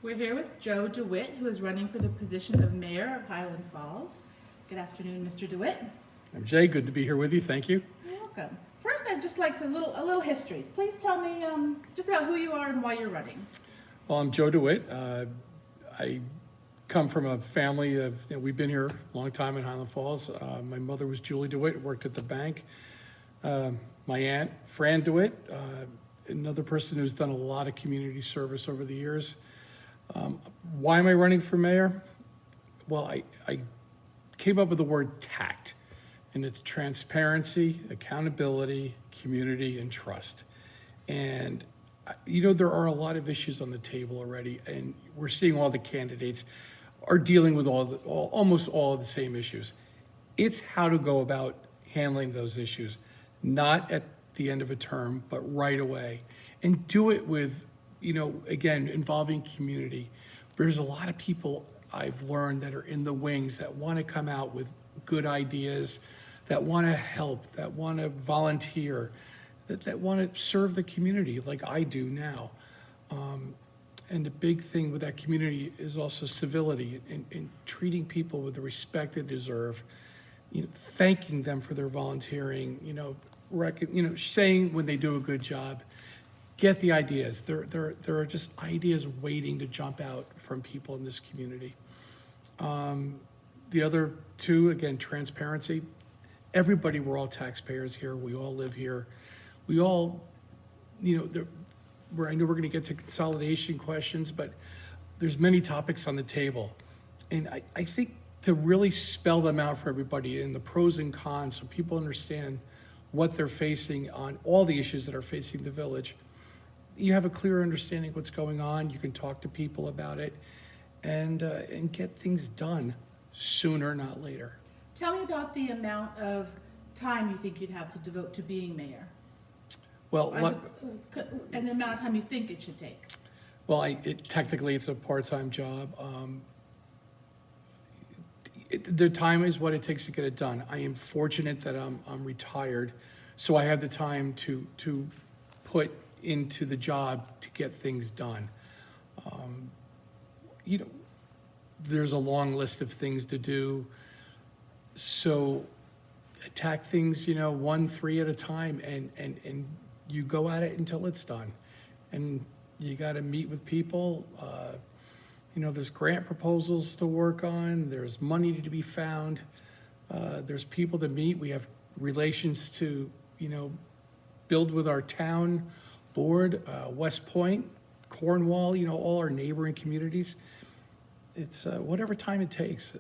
We're here with Joe DeWitt, who is running for the position of mayor of Highland Falls. Good afternoon, Mr. DeWitt. I'm Jay, good to be here with you, thank you. You're welcome. First, I'd just like to a little history. Please tell me just about who you are and why you're running. Well, I'm Joe DeWitt. I come from a family of, we've been here a long time in Highland Falls. My mother was Julie DeWitt, worked at the bank. My aunt, Fran DeWitt, another person who's done a lot of community service over the years. Why am I running for mayor? Well, I came up with the word tact, and it's transparency, accountability, community, and trust. And there are a lot of issues on the table already, and we're seeing all the candidates are dealing with almost all of the same issues. It's how to go about handling those issues, not at the end of a term, but right away, and do it with, again, involving community. There's a lot of people I've learned that are in the wings that want to come out with good ideas, that want to help, that want to volunteer, that want to serve the community like I do now. And the big thing with that community is also civility and treating people with the respect they deserve, thanking them for their volunteering, saying when they do a good job. Get the ideas. There are just ideas waiting to jump out from people in this community. The other two, again, transparency. Everybody, we're all taxpayers here. We all live here. We all, I know we're going to get to consolidation questions, but there's many topics on the table. And I think to really spell them out for everybody and the pros and cons so people understand what they're facing on all the issues that are facing the village, you have a clear understanding of what's going on. You can talk to people about it and get things done sooner, not later. Tell me about the amount of time you think you'd have to devote to being mayor. Well, and the amount of time you think it should take. Well, technically it's a part-time job. The time is what it takes to get it done. I am fortunate that I'm retired, so I have the time to put into the job to get things done. There's a long list of things to do, so attack things, 1-3 at a time, and you go at it until it's done. And you got to meet with people. There's grant proposals to work on. There's money to be found. There's people to meet. We have relations to, build with our town board, West Point, Cornwall, all our neighboring communities. It's whatever time it takes.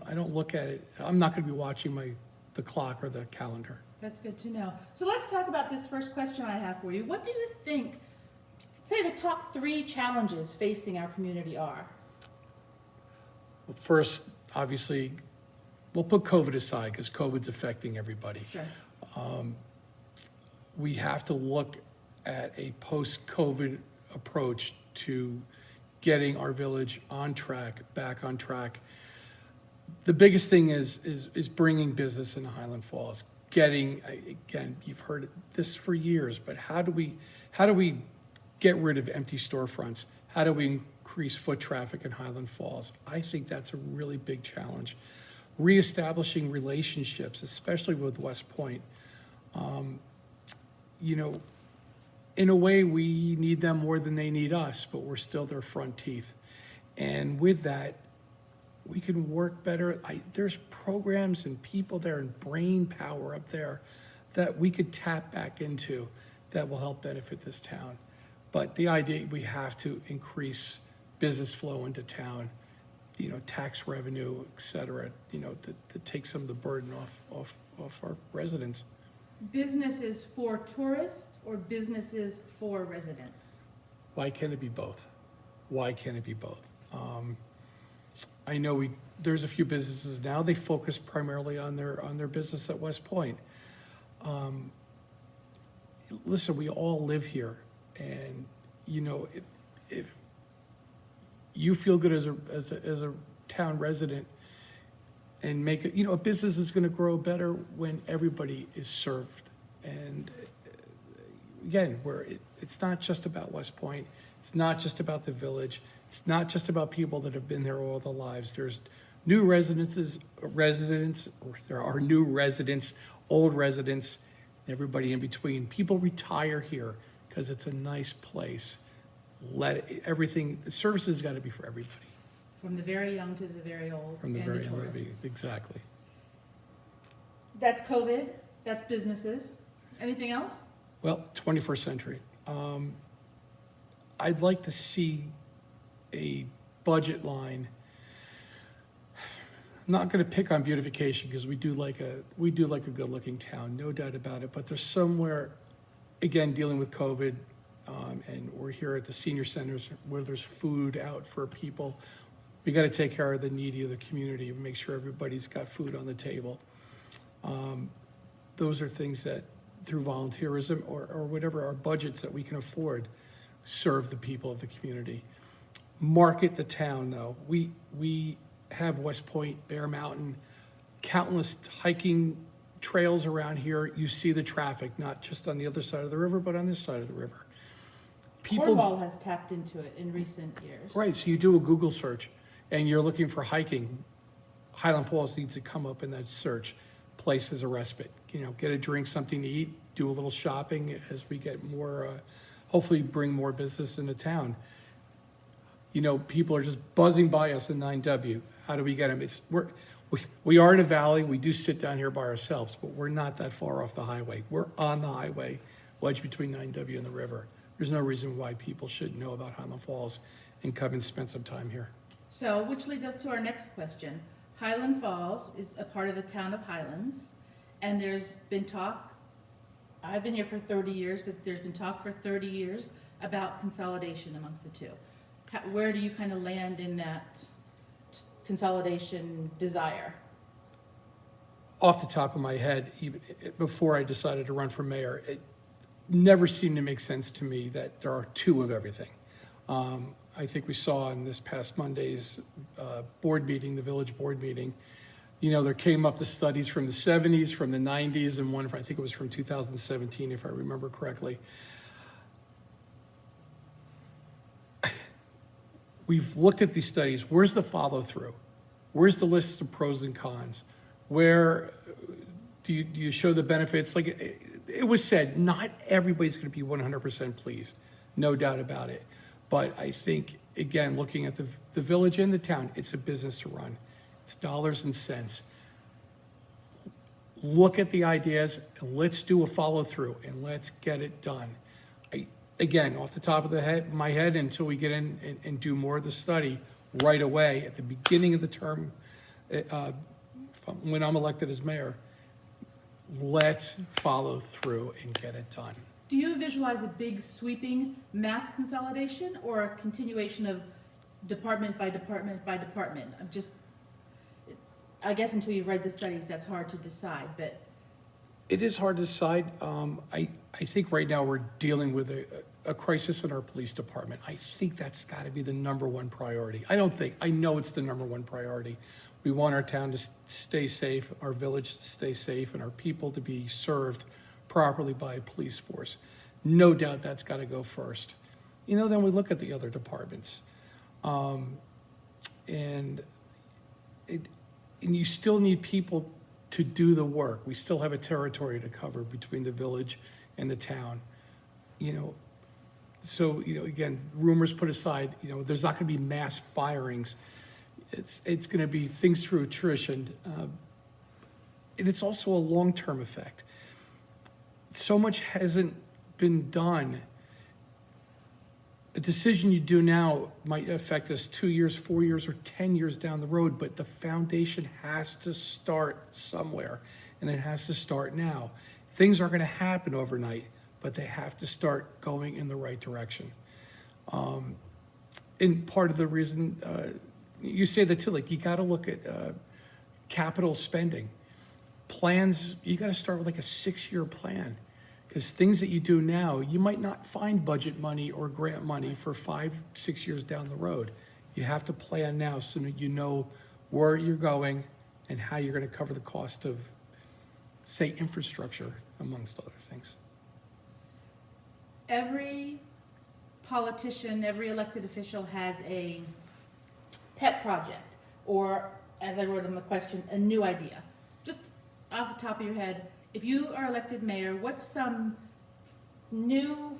I don't look at it. I'm not going to be watching the clock or the calendar. That's good to know. So let's talk about this first question I have for you. What do you think, say the top 3 challenges facing our community are? Well, first, obviously, we'll put COVID aside because COVID's affecting everybody. Sure. We have to look at a post-COVID approach to getting our village on track, back on track. The biggest thing is bringing business into Highland Falls. Again, you've heard this for years, but how do we get rid of empty storefronts? How do we increase foot traffic in Highland Falls? I think that's a really big challenge. Reestablishing relationships, especially with West Point. In a way, we need them more than they need us, but we're still their front teeth. And with that, we can work better. There's programs and people there and brain power up there that we could tap back into that will help benefit this town. But the idea, we have to increase business flow into town, tax revenue, et cetera, to take some of the burden off our residents. Businesses for tourists or businesses for residents? Why can't it be both? Why can't it be both? I know there's a few businesses now, they focus primarily on their business at West Point. Listen, we all live here, and if you feel good as a town resident and make it, a business is going to grow better when everybody is served. And again, it's not just about West Point. It's not just about the village. It's not just about people that have been there all their lives. There's new residents, or there are new residents, old residents, everybody in between. People retire here because it's a nice place. The services got to be for everybody. From the very young to the very old From the and very the young, tourists. exactly. That's COVID, that's businesses. Anything else? Well, 21st century. I'd like to see a budget line. I'm not going to pick on beautification because we do like a good-looking town, no doubt about it. But there's somewhere, again, dealing with COVID, and we're here at the senior centers where there's food out for people. We got to take care of the needy of the community and make sure everybody's got food on the table. Those are things that, through volunteerism or whatever our budgets that we can afford, serve the people of the community. Market the town, though. We have West Point, Bear Mountain, countless hiking trails around here. You see the traffic, not just on the other side of the river, but on this side of the river. Cornwall has tapped into it in recent years. Right, so you do a Google search and you're looking for hiking. Highland Falls needs to come up in that search. Place as a respite. Get a drink, something to eat, do a little shopping as we get more, hopefully bring more business into town. People are just buzzing by us in 9W. How do we get them? We are in a valley. We do sit down here by ourselves, but we're not that far off the highway. We're on the highway, wedged between 9W and the river. There's no reason why people shouldn't know about Highland Falls and come and spend some time here. So, which leads us to our next question. Highland Falls is a part of the town of Highlands, and there's been talk, I've been here for 30 years, but there's been talk for 30 years about consolidation amongst the two. Where do you kind of land in that consolidation desire? Off the top of my head, even before I decided to run for mayor, it never seemed to make sense to me that there are two of everything. I think we saw in this past Monday's board meeting, the village board meeting, there came up the studies from the 70s, from the 90s, and one, I think it was from 2017, if I remember correctly. We've looked at these studies. Where's the follow through? Where's the list of pros and cons? Where do you show the benefits? Like it was said, not everybody's going to be 100% pleased, no doubt about it. But I think, again, looking at the village and the town, it's a business to run. It's dollars and cents. Look at the ideas and let's do a follow through and let's get it done. Again, off the top of my head, until we get in and do more of the study right away at the beginning of the term, when I'm elected as mayor, let's follow through and get it done. Do you visualize a big sweeping mass consolidation or a continuation of department by department by department? I guess until you've read the studies, that's hard to decide, but. It is hard to decide. I think right now we're dealing with a crisis in our police department. I think that's got to be the number one priority. I know it's the number one priority. We want our town to stay safe, our village to stay safe, and our people to be served properly by a police force. No doubt that's got to go first. Then we look at the other departments. And you still need people to do the work. We still have a territory to cover between the village and the town. So, again, rumors put aside, there's not gonna be mass firings. It's gonna be things through attrition. And it's also a long-term effect. So much hasn't been done. A decision you do now might affect us 2 years, 4 years, or 10 years down the road, but the foundation has to start somewhere, and it has to start now. Things aren't going to happen overnight, but they have to start going in the right direction. And part of the reason, you say that too, like you got to look at capital spending. Plans, you got to start with like a 6-year plan. Because things that you do now, you might not find budget money or grant money for 5-6 years down the road. You have to plan now so that you know where you're going and how you're going to cover the cost of, say, infrastructure, amongst other things. every politician, every elected official has a pet project, or, as I wrote in the question, a new idea. Just off the top of your head, if you are elected mayor, what's some new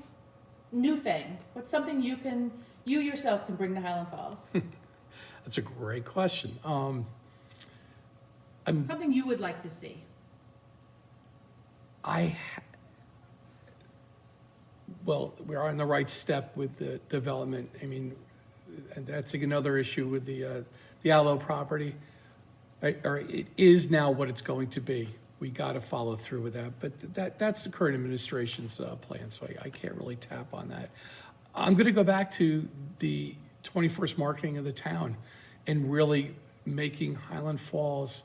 thing? What's something you yourself can bring to Highland Falls? That's a great question. Something you would like to see? Well, we are on the right step with the development. I mean, and that's another issue with the Allo property. Right? Or it is now what it's going to be. We got to follow through with that. But that's the current administration's plan, so I can't really tap on that. I'm going to go back to the 21st marketing of the town and really making Highland Falls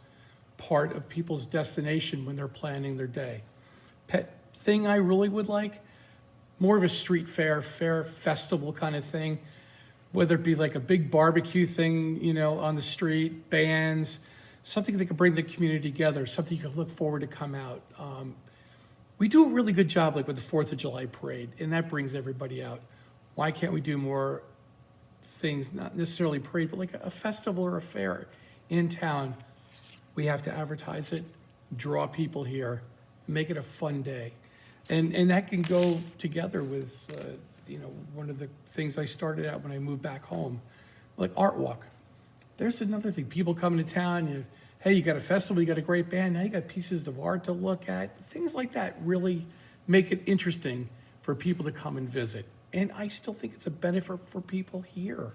part of people's destination when they're planning their day. Pet thing I really would like, more of a street fair festival kind of thing, whether it be like a big barbecue thing, you know, on the street, bands, something that could bring the community together, something you could look forward to come out. We do a really good job like with the 4th of July parade, and that brings everybody out. Why can't we do more things, not necessarily parade, but like a festival or a fair in town? We have to advertise it, draw people here, make it a fun day. And that can go together with, you know, one of the things I started out when I moved back home, like Art Walk. There's another thing, people come to town, hey, you got a festival, you got a great band, now you got pieces of art to look at. Things like that really make it interesting for people to come and visit. And I still think it's a benefit for people here.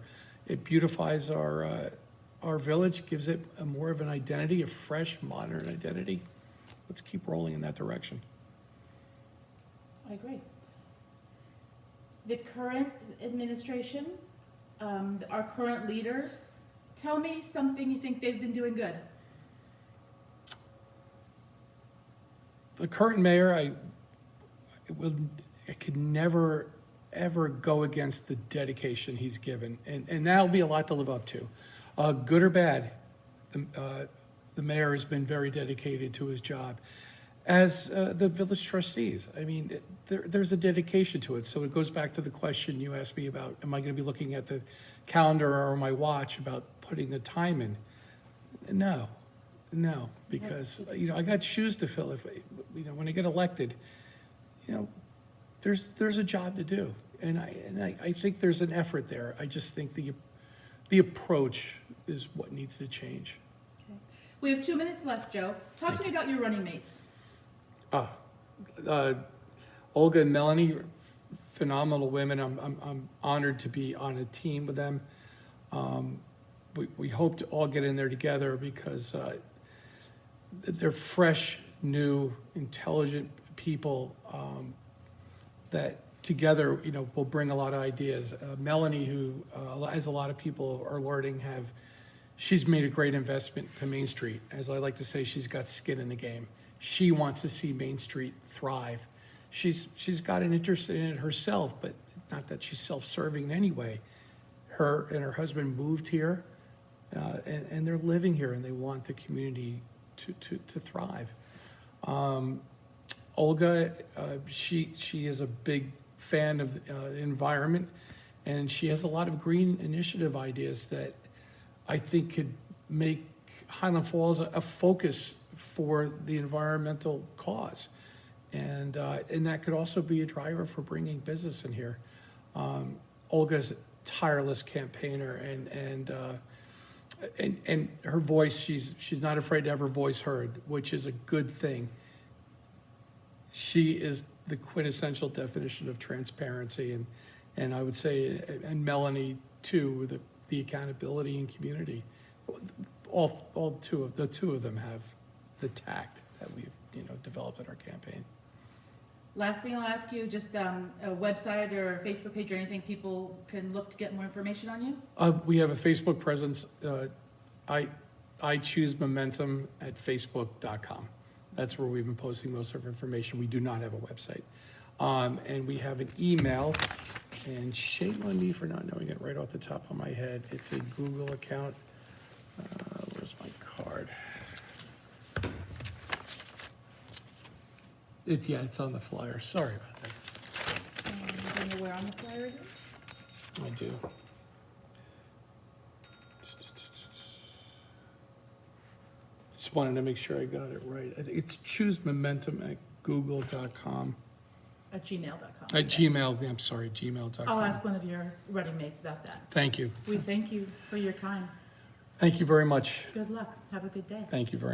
It beautifies our village, gives it a more of an identity, a fresh, modern identity. Let's keep rolling in that direction. I agree. The current administration, our current leaders, tell me something you think they've been doing good. The current mayor, I could never, ever go against the dedication he's given, and that'll be a lot to live up to. Good or bad, the mayor has been very dedicated to his job. As the village trustees, I mean, there's a dedication to it. So it goes back to the question you asked me about, am I going to be looking at the calendar or my watch about putting the time in? No, because, you know, I got shoes to fill. If, you know, when I get elected, you know, there's a job to do. And I think there's an effort there. I just think the approach is what needs to change. Okay. We have 2 minutes left, Joe. Talk to me about your running mates. Olga and Melanie, phenomenal women. I'm honored to be on a team with them. We hope to all get in there together because they're fresh, new, intelligent people that together, you know, will bring a lot of ideas. Melanie, who, as a lot of people are learning, she's made a great investment to Main Street. As I like to say, she's got skin in the game. She wants to see Main Street thrive. She's got an interest in it herself, but not that she's self-serving in any way. Her and her husband moved here, and they're living here, and they want the community to thrive. Olga, she is a big fan of the environment, and she has a lot of green initiative ideas that I think could make Highland Falls a focus for the environmental cause. And that could also be a driver for bringing business in here. Olga's a tireless campaigner, and her voice, she's not afraid to have her voice heard, which is a good thing. She is the quintessential definition of transparency, and I would say, and Melanie too, with the accountability and community. All two of them have the tact that we've, you know, developed in our campaign. Last thing I'll ask you, just a website or a Facebook page or anything people can look to get more information on you? We have a Facebook presence. I choose momentum at facebook.com. That's where we've been posting most of our information. We do not have a website. And we have an email, and shame on me for not knowing it right off the top of my head. It's a Google account. Where's my card? It's on the flyer. Sorry about that. where on the flyer it is? I do. Just wanted to make sure I got it right. I think it's choosemomentum@google.com. At gmail.com. At Gmail, I'm sorry, gmail.com. I'll ask one of your running mates about that. Thank you. We thank you for your time. Thank you very much. Good luck. Have a good day. Thank you very much.